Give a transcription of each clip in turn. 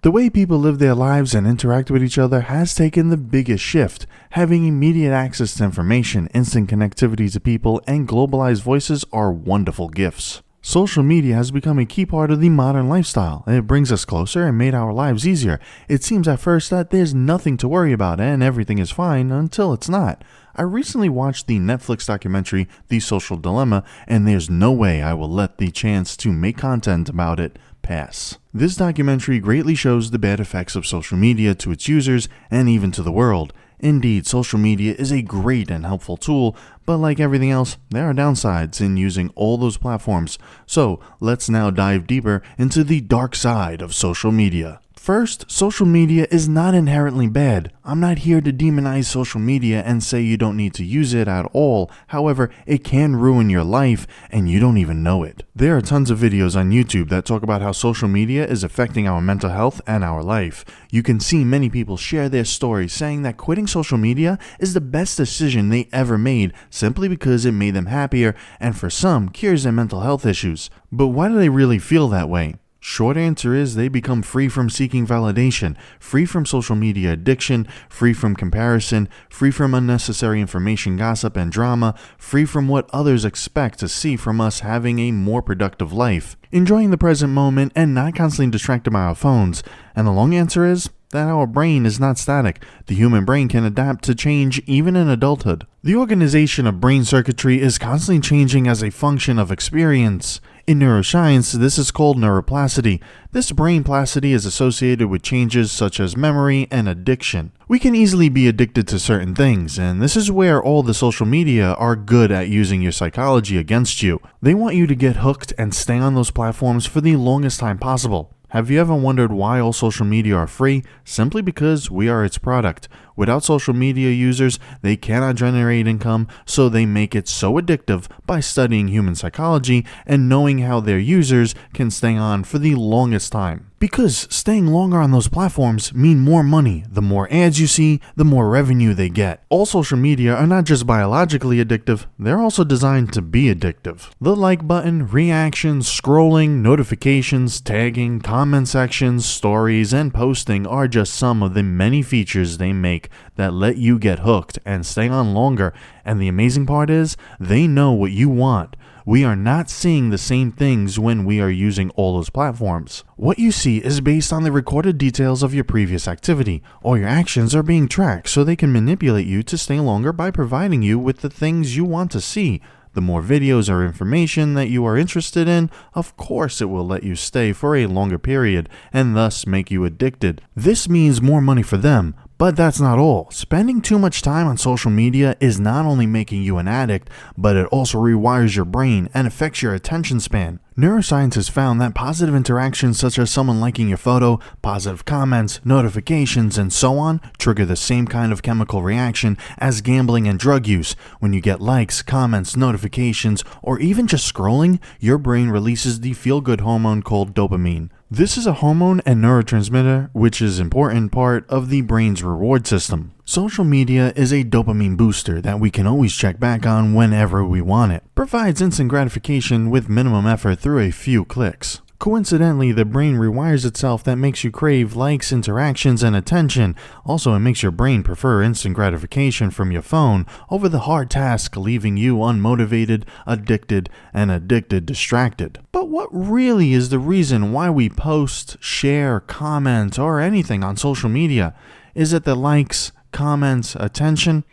The way people live their lives and interact with each other has taken the biggest shift. Having immediate access to information, instant connectivity to people, and globalized voices are wonderful gifts. Social media has become a key part of the modern lifestyle. It brings us closer and made our lives easier. It seems at first that there's nothing to worry about and everything is fine until it's not. I recently watched the Netflix documentary The Social Dilemma, and there's no way I will let the chance to make content about it pass. This documentary greatly shows the bad effects of social media to its users and even to the world. Indeed, social media is a great and helpful tool, but like everything else, there are downsides in using all those platforms. So let's now dive deeper into the dark side of social media. First, social media is not inherently bad. I'm not here to demonize social media and say you don't need to use it at all. However, it can ruin your life and you don't even know it. There are tons of videos on YouTube that talk about how social media is affecting our mental health and our life. You can see many people share their stories saying that quitting social media is the best decision they ever made simply because it made them happier and for some cures their mental health issues. But why do they really feel that way? Short answer is they become free from seeking validation, free from social media addiction, free from comparison, free from unnecessary information, gossip, and drama, free from what others expect to see from us having a more productive life, enjoying the present moment and not constantly distracted by our phones. And the long answer is that our brain is not static. The human brain can adapt to change even in adulthood. The organization of brain circuitry is constantly changing as a function of experience. In neuroscience, this is called neuroplasticity. This brain plasticity is associated with changes such as memory and addiction. We can easily be addicted to certain things, and this is where all the social media are good at using your psychology against you. They want you to get hooked and stay on those platforms for the longest time possible. Have you ever wondered why all social media are free? Simply because we are its product. Without social media users, they cannot generate income, so they make it so addictive by studying human psychology and knowing how their users can stay on for the longest time. Because staying longer on those platforms mean more money. The more ads you see, the more revenue they get. All social media are not just biologically addictive, they're also designed to be addictive. The like button, reactions, scrolling, notifications, tagging, comment sections, stories, and posting are just some of the many features they make that let you get hooked and stay on longer. And the amazing part is, they know what you want. We are not seeing the same things when we are using all those platforms. What you see is based on the recorded details of your previous activity. All your actions are being tracked so they can manipulate you to stay longer by providing you with the things you want to see. The more videos or information that you are interested in, of course it will let you stay for a longer period and thus make you addicted. This means more money for them. But that's not all. Spending too much time on social media is not only making you an addict, but it also rewires your brain and affects your attention span. Neuroscience has found that positive interactions such as someone liking your photo, positive comments, notifications, and so on trigger the same kind of chemical reaction as gambling and drug use. When you get likes, comments, notifications, or even just scrolling, your brain releases the feel-good hormone called dopamine. This is a hormone and neurotransmitter which is an important part of the brain's reward system. Social media is a dopamine booster that we can always check back on whenever we want it. Provides instant gratification with minimum effort through a few clicks. Coincidentally, the brain rewires itself that makes you crave likes, interactions, and attention. Also, it makes your brain prefer instant gratification from your phone over the hard task, leaving you unmotivated, addicted, distracted. But what really is the reason why we post, share, comment, or anything on social media? Is it the likes, comments, attention?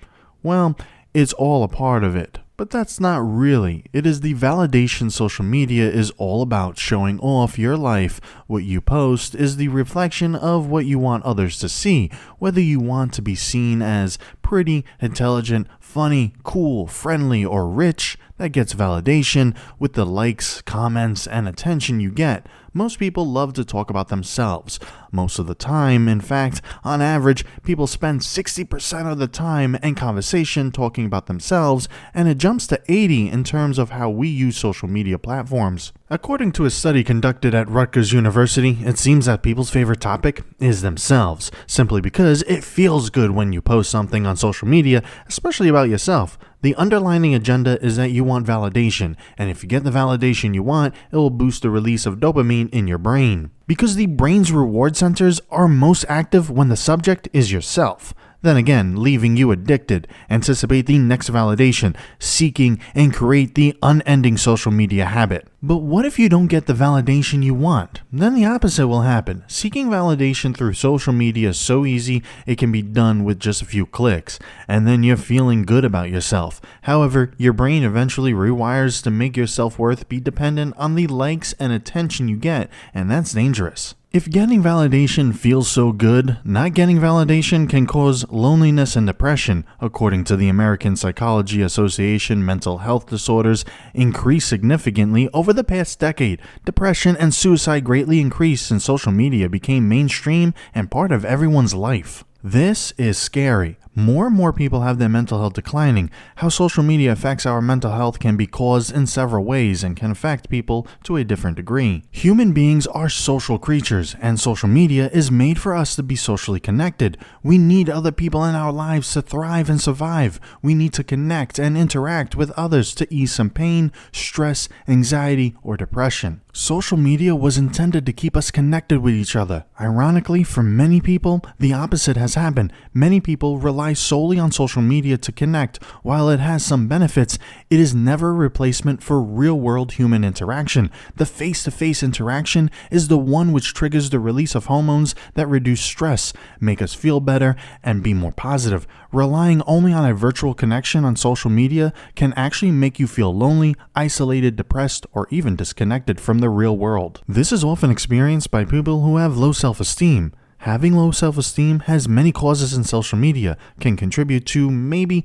Well, it's all a part of it. But that's not really. It is the validation social media is all about, showing off your life. What you post is the reflection of what you want others to see, whether you want to be seen as pretty, intelligent, funny, cool, friendly, or rich. That gets validation with the likes, comments, and attention you get. Most people love to talk about themselves. Most of the time, in fact, on average, people spend 60% of the time in conversation talking about themselves, and it jumps to 80% in terms of how we use social media platforms. According to a study conducted at Rutgers University, it seems that people's favorite topic is themselves, simply because it feels good when you post something on social media, especially about yourself. The underlying agenda is that you want validation, and if you get the validation you want, it will boost the release of dopamine in your brain. Because the brain's reward centers are most active when the subject is yourself. Then again, leaving you addicted, anticipate the next validation, seeking and create the unending social media habit. But what if you don't get the validation you want? Then the opposite will happen. Seeking validation through social media is so easy, it can be done with just a few clicks, and then you're feeling good about yourself. However, your brain eventually rewires to make your self-worth be dependent on the likes and attention you get, and that's dangerous. If getting validation feels so good, not getting validation can cause loneliness and depression. According to the American Psychology Association, mental health disorders increased significantly over the past decade. Depression and suicide greatly increased since social media became mainstream and part of everyone's life. This is scary. More and more people have their mental health declining. How social media affects our mental health can be caused in several ways and can affect people to a different degree. Human beings are social creatures, and social media is made for us to be socially connected. We need other people in our lives to thrive and survive. We need to connect and interact with others to ease some pain, stress, anxiety, or depression. Social media was intended to keep us connected with each other. Ironically, for many people, the opposite has happened. Many people rely solely on social media to connect. While it has some benefits, it is never a replacement for real-world human interaction. The face-to-face interaction is the one which triggers the release of hormones that reduce stress, make us feel better, and be more positive. Relying only on a virtual connection on social media can actually make you feel lonely, isolated, depressed, or even disconnected from the real world. This is often experienced by people who have low self-esteem. Having low self-esteem has many causes in social media, can contribute to maybe,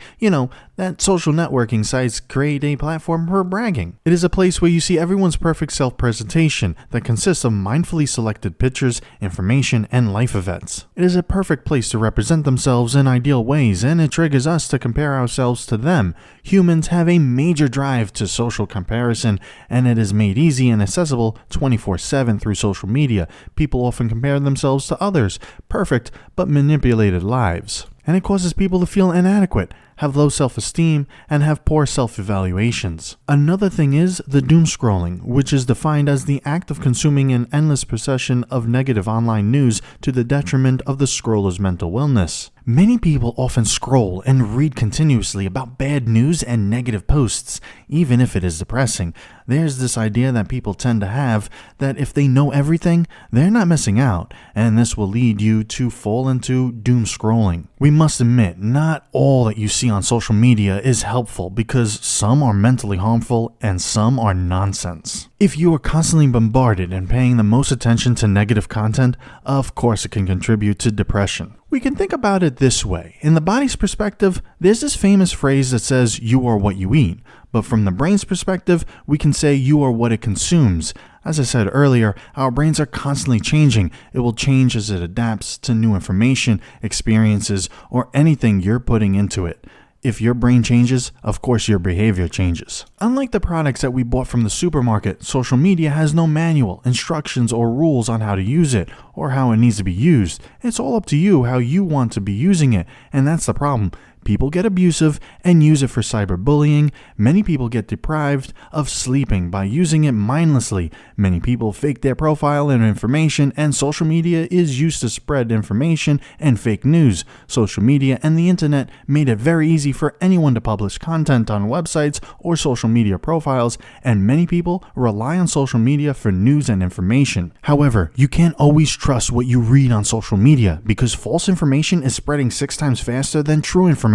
that social networking sites create a platform for bragging. It is a place where you see everyone's perfect self-presentation that consists of mindfully selected pictures, information, and life events. It is a perfect place to represent themselves in ideal ways, and it triggers us to compare ourselves to them. Humans have a major drive to social comparison, and it is made easy and accessible 24/7 through social media. People often compare themselves to others, perfect but manipulated lives. And it causes people to feel inadequate, have low self-esteem, and have poor self-evaluations. Another thing is the doom scrolling, which is defined as the act of consuming an endless procession of negative online news to the detriment of the scroller's mental wellness. Many people often scroll and read continuously about bad news and negative posts, even if it is depressing. There's this idea that people tend to have that if they know everything, they're not missing out, and this will lead you to fall into doom scrolling. We must admit, not all that you see on social media is helpful because some are mentally harmful and some are nonsense. If you are constantly bombarded and paying the most attention to negative content, of course it can contribute to depression. We can think about it this way. In the body's perspective, there's this famous phrase that says, "You are what you eat." But from the brain's perspective, we can say you are what it consumes. As I said earlier, our brains are constantly changing. It will change as it adapts to new information, experiences, or anything you're putting into it. If your brain changes, of course your behavior changes. Unlike the products that we bought from the supermarket, social media has no manual, instructions, or rules on how to use it, or how it needs to be used. It's all up to you how you want to be using it, and that's the problem. People get abusive and use it for cyberbullying. Many people get deprived of sleeping by using it mindlessly. Many people fake their profile and information, and social media is used to spread information and fake news. Social media and the internet made it very easy for anyone to publish content on websites or social media profiles, and many people rely on social media for news and information. However, you can't always trust what you read on social media because false information is spreading 6 times faster than true information.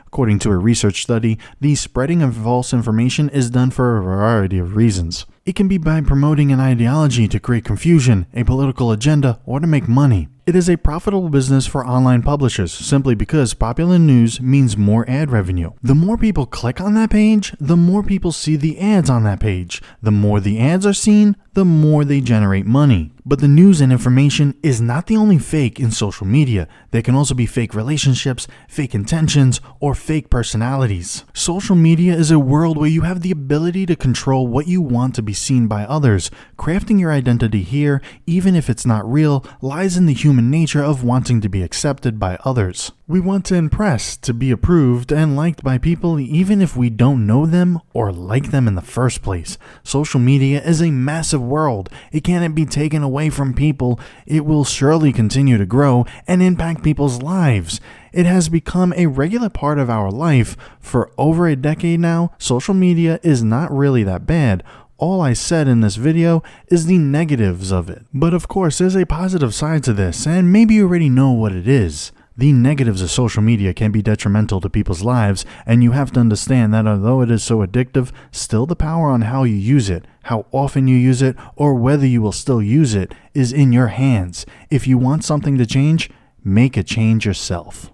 According to a research study, the spreading of false information is done for a variety of reasons. It can be by promoting an ideology to create confusion, a political agenda, or to make money. It is a profitable business for online publishers simply because popular news means more ad revenue. The more people click on that page, the more people see the ads on that page. The more the ads are seen, the more they generate money. But the news and information is not the only fake in social media. There can also be fake relationships, fake intentions, or fake personalities. Social media is a world where you have the ability to control what you want to be seen by others. Crafting your identity here, even if it's not real, lies in the human nature of wanting to be accepted by others. We want to impress, to be approved and liked by people even if we don't know them or like them in the first place. Social media is a massive world. It can't be taken away from people. It will surely continue to grow and impact people's lives. It has become a regular part of our life. For over a decade now, social media is not really that bad. All I said in this video is the negatives of it. But of course, there's a positive side to this, and maybe you already know what it is. The negatives of social media can be detrimental to people's lives, and you have to understand that although it is so addictive, still the power on how you use it, how often you use it, or whether you will still use it is in your hands. If you want something to change, make a change yourself.